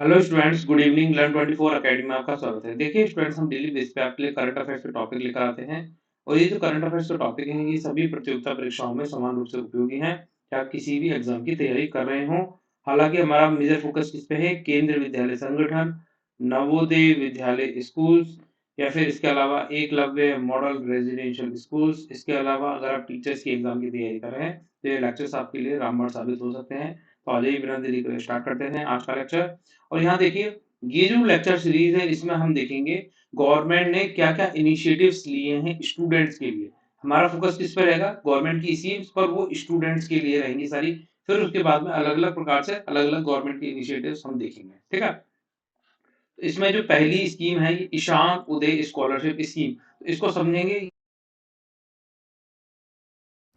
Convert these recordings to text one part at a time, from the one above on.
Hello students, good evening. Learn 24 academy में आपका स्वागत है। देखिए स्टूडेंट्स, हम डेली बेस पे आपके लिए करंट अफेयर्स के टॉपिक लेकर आते हैं और ये जो करंट अफेयर्स के टॉपिक हैं ये सभी प्रतियोगिता परीक्षाओं में समान रूप से उपयोगी हैं, चाहे आप किसी भी एग्जाम की तैयारी कर रहे हों। हालांकि हमारा मेजर फोकस किस पे है? केंद्रीय विद्यालय संगठन, नवोदय विद्यालय स्कूल्स या फिर इसके अलावा एकलव्य मॉडल रेजिडेंशियल स्कूल्स। इसके अलावा अगर आप टीचर्स की एग्जाम की तैयारी कर रहे हैं तो ये लेक्चर्स आपके लिए रामबाण साबित हो सकते हैं। तो आ जाइए, बिना देरी करे स्टार्ट करते हैं आज का लेक्चर। और यहाँ देखिए, ये जो लेक्चर सीरीज है इसमें हम देखेंगे गवर्नमेंट ने क्या क्या इनिशिएटिव्स लिए हैं स्टूडेंट्स के लिए। हमारा फोकस किस पे रहेगा? गवर्नमेंट की स्कीम्स पर, वो स्टूडेंट्स के लिए रहेंगी सारी। फिर उसके बाद में अलग अलग प्रकार से अलग अलग गवर्नमेंट की इनिशिएटिव्स हम देखेंगे, ठीक है। तो इसमें जो पहली स्कीम है ये ईशान उदय स्कॉलरशिप स्कीम, तो इसको समझेंगे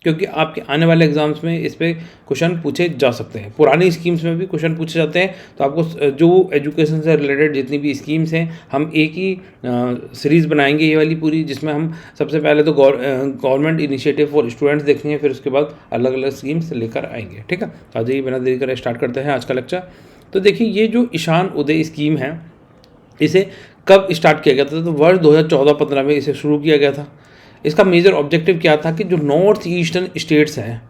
क्योंकि आपके आने वाले एग्जाम्स में इस पे क्वेश्चन पूछे जा सकते हैं। पुरानी स्कीम्स में भी क्वेश्चन पूछे जाते हैं, तो आपको जो एजुकेशन से रिलेटेड जितनी भी स्कीम्स हैं हम एक ही सीरीज़ बनाएंगे ये वाली पूरी, जिसमें हम सबसे पहले तो गवर्नमेंट इनिशिएटिव फॉर स्टूडेंट्स देखेंगे, फिर उसके बाद अलग अलग स्कीम्स लेकर आएंगे, ठीक है। आ जाइए, बिना देरी करे स्टार्ट करते हैं आज का लेक्चर। तो देखिए, ये जो ईशान उदय स्कीम है इसे कब स्टार्ट किया गया था? तो वर्ष 2014-15 में इसे शुरू किया गया था। इसका मेजर ऑब्जेक्टिव क्या था कि जो नॉर्थ ईस्टर्न स्टेट्स हैं,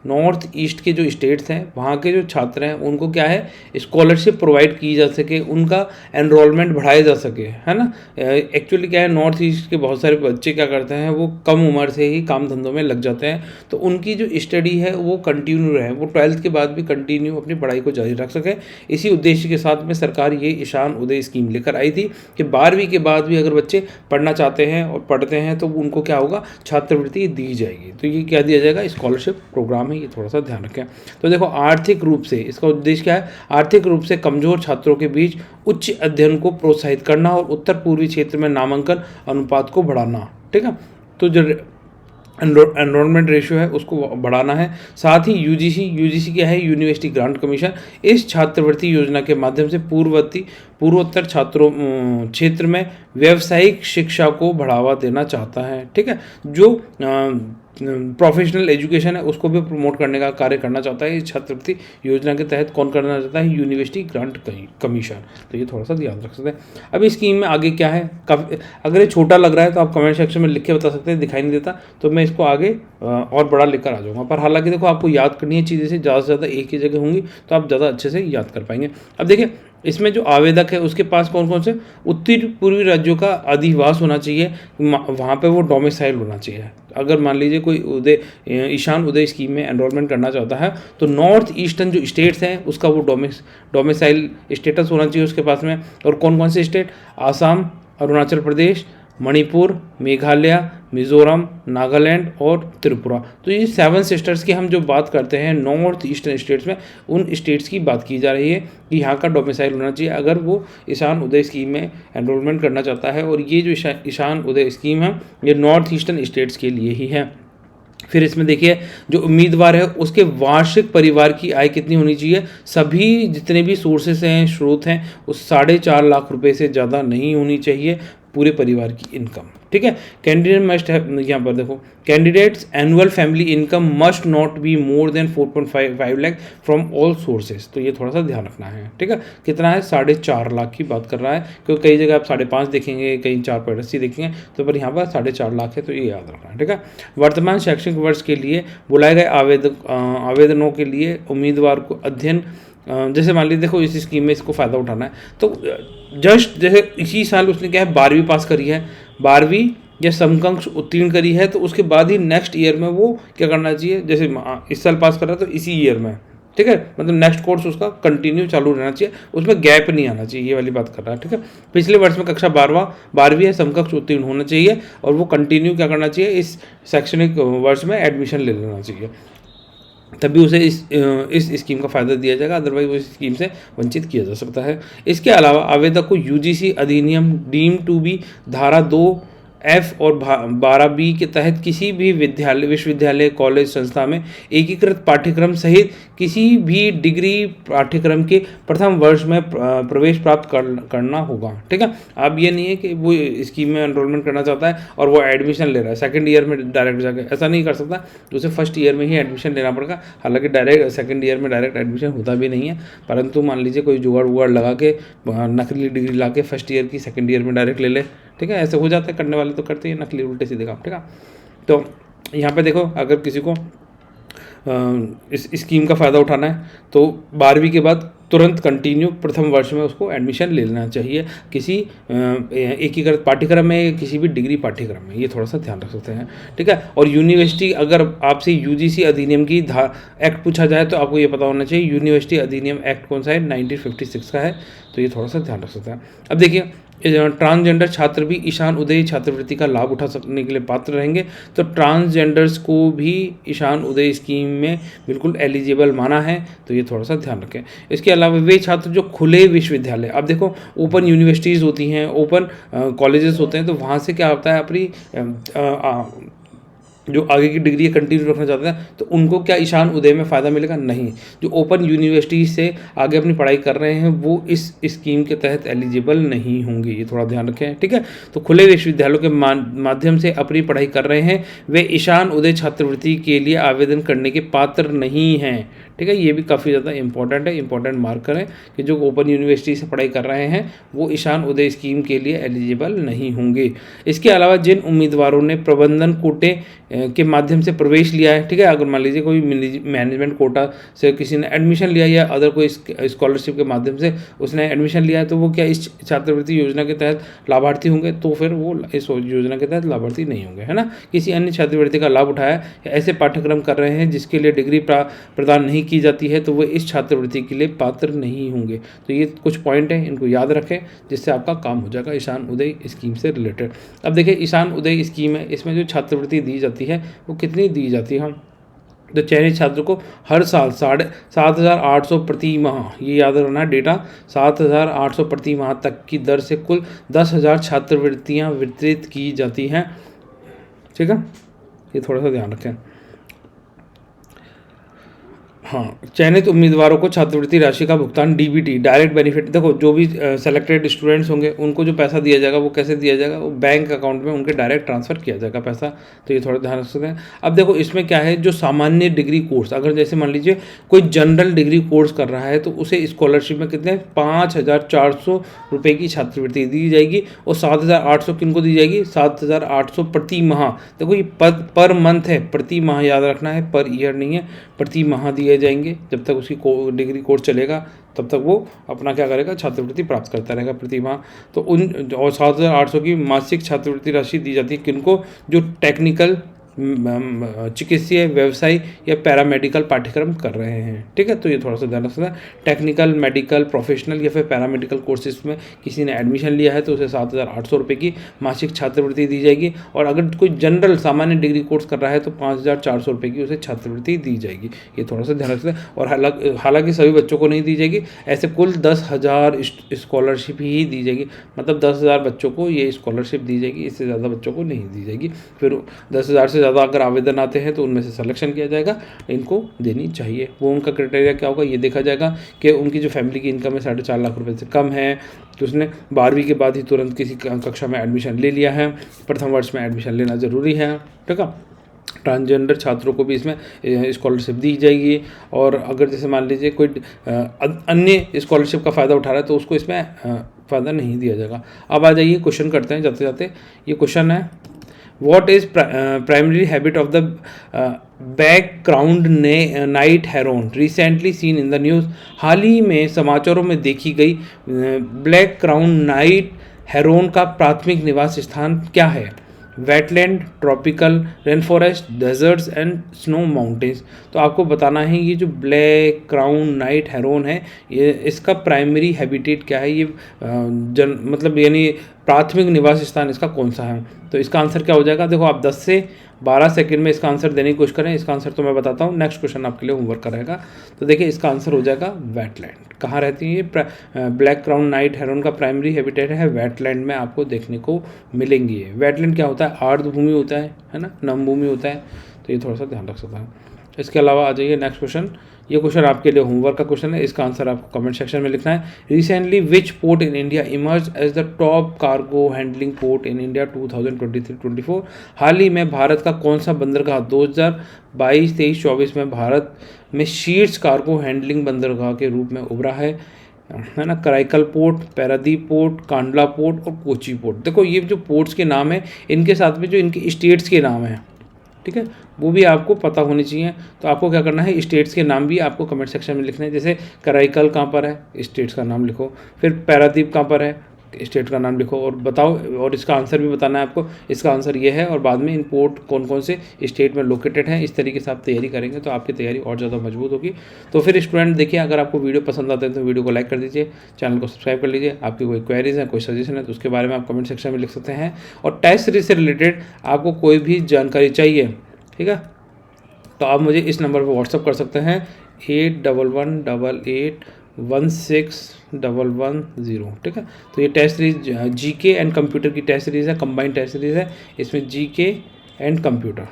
नॉर्थ ईस्ट के जो स्टेट्स हैं वहाँ के जो छात्र हैं उनको क्या है, स्कॉलरशिप प्रोवाइड की जा सके, उनका एनरोलमेंट बढ़ाया जा सके, है ना। एक्चुअली क्या है, नॉर्थ ईस्ट के बहुत सारे बच्चे क्या करते हैं, वो कम उम्र से ही काम धंधों में लग जाते हैं, तो उनकी जो स्टडी है वो कंटिन्यू रहे, वो 12th के बाद भी कंटिन्यू अपनी पढ़ाई को जारी रख सके। इसी उद्देश्य के साथ में सरकार ये ईशान उदय स्कीम लेकर आई थी कि 12वीं के बाद भी अगर बच्चे पढ़ना चाहते हैं और पढ़ते हैं तो उनको क्या होगा, छात्रवृत्ति दी जाएगी। तो ये क्या दिया जाएगा, स्कॉलरशिप प्रोग्राम है, ये थोड़ा सा ध्यान रखें। तो देखो, आर्थिक रूप से इसका उद्देश्य क्या है? आर्थिक रूप से कमजोर छात्रों के बीच उच्च अध्ययन को प्रोत्साहित करना और उत्तर पूर्वी क्षेत्र में नामांकन अनुपात को बढ़ाना, ठीक है। तो जो एनरोलमेंट रेशियो है उसको बढ़ाना है। साथ ही यूजीसी क्या है, यूनिवर्सिटी ग्रांट कमीशन, इस छात्रवृत्ति योजना के माध्यम से पूर्वोत्तर छात्रों क्षेत्र में व्यावसायिक शिक्षा को बढ़ावा देना चाहता है, ठीक है। जो प्रोफेशनल एजुकेशन है उसको भी प्रमोट करने का कार्य करना चाहता है। इस छात्रवृत्ति योजना के तहत कौन करना चाहता है? University grant commission. तो ये थोड़ा सा ध्यान रख सकते हैं। अब इस स्कीम में आगे क्या है, काफ़ी अगर ये छोटा लग रहा है तो आप कमेंट सेक्शन में लिख के बता सकते हैं, दिखाई नहीं देता तो मैं इसको आगे और बड़ा लेकर आ जाऊँगा। पर हालांकि देखो, आपको याद करनी है चीज़ें से ज़्यादा एक ही जगह होंगी तो आप ज़्यादा अच्छे से याद कर पाएंगे। अब देखिए, इसमें जो आवेदक है उसके पास कौन कौन से उत्तर पूर्वी राज्यों का अधिवास होना चाहिए, वहाँ पे वो डोमिसाइल होना चाहिए। अगर मान लीजिए कोई ईशान उदय स्कीम में एनरोलमेंट करना चाहता है तो नॉर्थ ईस्टर्न जो स्टेट्स हैं उसका वो डोमिसाइल स्टेटस होना चाहिए उसके पास में। और कौन कौन से स्टेट? आसाम, अरुणाचल प्रदेश, मणिपुर, मेघालय, मिजोरम, नागालैंड और त्रिपुरा। तो ये 7 सिस्टर्स की हम जो बात करते हैं नॉर्थ ईस्टर्न स्टेट्स में, उन स्टेट्स की बात की जा रही है कि यहाँ का डोमिसाइल होना चाहिए अगर वो ईशान उदय स्कीम में एनरोलमेंट करना चाहता है। और ये जो ईशान उदय स्कीम है ये नॉर्थ ईस्टर्न स्टेट्स के लिए ही है। फिर इसमें देखिए, जो उम्मीदवार है उसके वार्षिक परिवार की आय कितनी होनी चाहिए? सभी जितने भी सोर्सेस हैं, स्रोत हैं, उस 4.5 लाख रुपए से ज़्यादा नहीं होनी चाहिए पूरे परिवार की इनकम, ठीक है। कैंडिडेट मस्ट है, यहाँ पर देखो, candidates annual family income must not be more than 4.5 lakh from all sources. तो ये थोड़ा सा ध्यान रखना है, ठीक है। कितना है? 4.5 लाख की बात कर रहा है, क्योंकि कई जगह आप 5.5 देखेंगे, कहीं 4.80 देखेंगे, तो पर यहाँ पर 4.5 लाख है, तो ये याद रखना है, ठीक है। वर्तमान शैक्षणिक वर्ष के लिए बुलाए गए आवेदनों के लिए उम्मीदवार को अध्ययन, जैसे मान लीजिए देखो, इस स्कीम में इसको फ़ायदा उठाना है तो जस्ट जैसे इसी साल उसने क्या है 12वीं पास करी है, 12वीं या समकक्ष उत्तीर्ण करी है, तो उसके बाद ही नेक्स्ट ईयर में वो क्या करना चाहिए, जैसे इस साल पास कर रहा है तो इसी ईयर में, ठीक है, मतलब नेक्स्ट कोर्स उसका कंटिन्यू चालू रहना चाहिए, उसमें गैप नहीं आना चाहिए, ये वाली बात कर रहा है, ठीक है। पिछले वर्ष में कक्षा 12वीं या समकक्ष उत्तीर्ण होना चाहिए और वो कंटिन्यू क्या करना चाहिए, इस शैक्षणिक वर्ष में एडमिशन ले लेना चाहिए, तभी उसे इस स्कीम का फ़ायदा दिया जाएगा, अदरवाइज वो इस स्कीम से वंचित किया जा सकता है। इसके अलावा आवेदक को यूजीसी अधिनियम डीम टू बी धारा 2 F और 12B के तहत किसी भी विश्वविद्यालय, कॉलेज, संस्था में एकीकृत पाठ्यक्रम सहित किसी भी डिग्री पाठ्यक्रम के प्रथम वर्ष में प्रवेश प्राप्त करना होगा। ठीक है, अब ये नहीं है कि वो स्कीम में एनरोलमेंट करना चाहता है और वो एडमिशन ले रहा है सेकंड ईयर में डायरेक्ट जाके, ऐसा नहीं कर सकता, तो उसे फर्स्ट ईयर में ही एडमिशन लेना पड़ेगा। हालांकि डायरेक्ट सेकंड ईयर में डायरेक्ट एडमिशन होता भी नहीं है, परंतु मान लीजिए कोई जुगाड़ वुगाड़ लगा के नकली डिग्री ला के फर्स्ट ईयर की सेकंड ईयर में डायरेक्ट ले ले। ठीक है, ऐसे हो जाता है, करने वाले तो करते हैं नकली उल्टे सीधे काम। ठीक है, तो यहाँ पे देखो, अगर किसी को इस स्कीम का फ़ायदा उठाना है तो 12वीं के बाद तुरंत कंटिन्यू प्रथम वर्ष में उसको एडमिशन ले लेना चाहिए किसी एकीकृत पाठ्यक्रम में, किसी भी डिग्री पाठ्यक्रम में। ये थोड़ा सा ध्यान रख सकते हैं। ठीक है, और यूनिवर्सिटी, अगर आपसे यूजीसी अधिनियम की एक्ट पूछा जाए तो आपको ये पता होना चाहिए यूनिवर्सिटी अधिनियम एक्ट कौन सा है, 1956 का है, तो ये थोड़ा सा ध्यान रख सकते हैं। अब देखिए, ट्रांसजेंडर छात्र भी ईशान उदय छात्रवृत्ति का लाभ उठा सकने के लिए पात्र रहेंगे, तो ट्रांसजेंडर्स को भी ईशान उदय स्कीम में बिल्कुल एलिजिबल माना है, तो ये थोड़ा सा ध्यान रखें। इसके अलावा वे छात्र जो खुले विश्वविद्यालय, अब देखो ओपन यूनिवर्सिटीज़ होती हैं, ओपन कॉलेजेस होते हैं, तो वहाँ से क्या होता है, अपनी जो आगे की डिग्री कंटिन्यू रखना चाहते हैं तो उनको क्या ईशान उदय में फ़ायदा मिलेगा? नहीं। जो ओपन यूनिवर्सिटी से आगे अपनी पढ़ाई कर रहे हैं वो इस स्कीम के तहत एलिजिबल नहीं होंगे, ये थोड़ा ध्यान रखें। ठीक है, तो खुले विश्वविद्यालयों के माध्यम से अपनी पढ़ाई कर रहे हैं वे ईशान उदय छात्रवृत्ति के लिए आवेदन करने के पात्र नहीं हैं। ठीक है, ये भी काफ़ी ज़्यादा इंपॉर्टेंट है, इंपॉर्टेंट मार्क करें कि जो ओपन यूनिवर्सिटी से पढ़ाई कर रहे हैं वो ईशान उदय स्कीम के लिए एलिजिबल नहीं होंगे। इसके अलावा जिन उम्मीदवारों ने प्रबंधन कोटे के माध्यम से प्रवेश लिया है, ठीक है, अगर मान लीजिए कोई मैनेजमेंट कोटा से किसी ने एडमिशन लिया या अदर कोई स्कॉलरशिप के माध्यम से उसने एडमिशन लिया है, तो वो क्या इस छात्रवृत्ति योजना के तहत लाभार्थी होंगे? तो फिर वो इस योजना के तहत लाभार्थी नहीं होंगे, है ना। किसी अन्य छात्रवृत्ति का लाभ उठाया या ऐसे पाठ्यक्रम कर रहे हैं जिसके लिए डिग्री प्रदान नहीं की जाती है तो वो इस छात्रवृत्ति के लिए पात्र नहीं होंगे। तो ये कुछ पॉइंट हैं, इनको याद रखें जिससे आपका काम हो जाएगा ईशान उदय स्कीम से रिलेटेड। अब देखिए, ईशान उदय स्कीम है, इसमें जो छात्रवृत्ति दी जाती है वो कितनी दी जाती है? तो चयनित छात्र को हर साल 7,800 प्रति माह, ये याद रखना डेटा, 7,800 प्रति माह तक की दर से कुल 10,000 छात्रवृत्तियाँ वितरित की जाती हैं। ठीक है, ये थोड़ा सा ध्यान रखें। हाँ, चयनित उम्मीदवारों को छात्रवृत्ति राशि का भुगतान डीबीटी, डायरेक्ट बेनिफिट, देखो जो भी सेलेक्टेड स्टूडेंट्स होंगे उनको जो पैसा दिया जाएगा वो कैसे दिया जाएगा? वो बैंक अकाउंट में उनके डायरेक्ट ट्रांसफ़र किया जाएगा पैसा, तो ये थोड़ा ध्यान रख सकते हैं। अब देखो, इसमें क्या है, जो सामान्य डिग्री कोर्स, अगर जैसे मान लीजिए कोई जनरल डिग्री कोर्स कर रहा है तो उसे स्कॉलरशिप में कितने 5,400 रुपये की छात्रवृत्ति दी जाएगी और 7,800 किनको दी जाएगी? 7,800 प्रति माह। देखो ये पर मंथ है, प्रति माह याद रखना है, पर ईयर नहीं है, प्रति माह दिए जाएंगे। जब तक उसकी डिग्री कोर्स चलेगा तब तक वो अपना क्या करेगा, छात्रवृत्ति प्राप्त करता रहेगा प्रति माह। तो उन और 7,800 की मासिक छात्रवृत्ति राशि दी जाती है किनको? जो टेक्निकल, चिकित्सीय, व्यवसायी या पैरामेडिकल पाठ्यक्रम कर रहे हैं। ठीक है, तो ये थोड़ा सा ध्यान रखना है। टेक्निकल, मेडिकल, प्रोफेशनल या फिर पैरामेडिकल कोर्सेज में किसी ने एडमिशन लिया है तो उसे 7,800 रुपये की मासिक छात्रवृत्ति दी जाएगी, और अगर कोई जनरल सामान्य डिग्री कोर्स कर रहा है तो 5,400 रुपये की उसे छात्रवृत्ति दी जाएगी। ये थोड़ा सा ध्यान रखना है। और हालांकि सभी बच्चों को नहीं दी जाएगी, ऐसे कुल 10,000 स्कॉलरशिप ही दी जाएगी, मतलब 10,000 बच्चों को ये स्कॉलरशिप दी जाएगी, इससे ज़्यादा बच्चों को नहीं दी जाएगी। फिर 10,000 से ज़्यादा अगर आवेदन आते हैं तो उनमें से सिलेक्शन किया जाएगा, इनको देनी चाहिए। वो उनका क्राइटेरिया क्या होगा, ये देखा जाएगा कि उनकी जो फैमिली की इनकम है 4.5 लाख रुपए से कम है, तो उसने 12वीं के बाद ही तुरंत किसी कक्षा में एडमिशन ले लिया है, प्रथम वर्ष में एडमिशन लेना ज़रूरी है। ठीक है, ट्रांसजेंडर छात्रों को भी इसमें स्कॉलरशिप दी जाएगी, और अगर जैसे मान लीजिए कोई अन्य स्कॉलरशिप का फ़ायदा उठा रहा है तो उसको इसमें फ़ायदा नहीं दिया जाएगा। अब आ जाइए, क्वेश्चन करते हैं जाते जाते। ये क्वेश्चन है, What is primary habit of the background night heron recently seen in the news? हाल ही में समाचारों में देखी गई ब्लैक क्राउन नाइट हेरोन का प्राथमिक निवास स्थान क्या है? Wetland, tropical rain forest, deserts and snow mountains. तो आपको बताना है ये जो ब्लैक क्राउन नाइट हेरोन है, ये इसका प्राइमरी हैबिटेट क्या है, ये मतलब यानी प्राथमिक निवास स्थान इसका कौन सा है? तो इसका आंसर क्या हो जाएगा? देखो आप 10 से 12 सेकंड में इसका आंसर देने की कोशिश करें। इसका आंसर तो मैं बताता हूँ, नेक्स्ट क्वेश्चन आपके लिए होमवर्क का रहेगा। तो देखिए इसका आंसर हो जाएगा वेटलैंड। कहाँ रहती है ये? ब्लैक क्राउन नाइट हेरोन का प्राइमरी हैबिटेट है वेटलैंड में आपको देखने को मिलेंगी। है वेटलैंड क्या होता है? आर्द्र भूमि होता है ना, नम भूमि होता है। तो ये थोड़ा सा ध्यान रख सकता है। इसके अलावा आ जाइए नेक्स्ट क्वेश्चन। ये क्वेश्चन आपके लिए होमवर्क का क्वेश्चन है, इसका आंसर आपको कमेंट सेक्शन में लिखना है। Recently which port in India emerge as the top cargo handling port in India 2023-24? हाल ही में भारत का कौन सा बंदरगाह 2022-23-24 में भारत में शीर्ष कार्गो हैंडलिंग बंदरगाह के रूप में उभरा है ना? Karaikal port, Paradip port, Kandla port और कोची पोर्ट। देखो ये जो पोर्ट्स के नाम है, इनके साथ में जो इनके स्टेट्स के नाम हैं, ठीक है, वो भी आपको पता होनी चाहिए। तो आपको क्या करना है, स्टेट्स के नाम भी आपको कमेंट सेक्शन में लिखना है। जैसे कराईकल कहाँ पर है, स्टेट्स का नाम लिखो। फिर पारादीप कहाँ पर है, स्टेट का नाम लिखो और बताओ, और इसका आंसर भी बताना है आपको। इसका आंसर ये है और बाद में इन पोर्ट कौन कौन से स्टेट में लोकेटेड हैं। इस तरीके से आप तैयारी करेंगे तो आपकी तैयारी और ज़्यादा मजबूत होगी। तो फिर स्टूडेंट देखिए, अगर आपको वीडियो पसंद आते हैं तो वीडियो को लाइक कर दीजिए, चैनल को सब्सक्राइब कर लीजिए। आपकी कोई क्वेरीज है, कोई सजेशन है तो उसके बारे में आप कमेंट सेक्शन में लिख सकते हैं। और टेस्ट सीरीज से रिलेटेड आपको कोई भी जानकारी चाहिए, ठीक है, तो आप मुझे इस नंबर पर व्हाट्सअप कर सकते हैं 8118816110, ठीक है। तो ये test series GK and computer की टेस्ट सीरीज़ है, कंबाइंड टेस्ट सीरीज़ है। इसमें जीके एंड कंप्यूटर,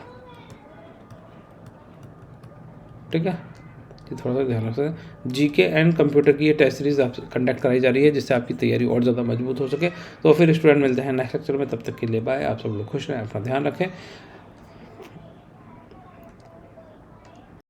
ठीक है, ये थोड़ा सा ध्यान रखते हैं। जीके एंड कंप्यूटर की ये टेस्ट सीरीज़ आप कंडक्ट कराई जा रही है, जिससे आपकी तैयारी और ज़्यादा मजबूत हो सके। तो फिर स्टूडेंट मिलते हैं नेक्स्ट लेक्चर में, तब तक के लिए बाय। आप सब लोग खुश रहें, अपना ध्यान रखें।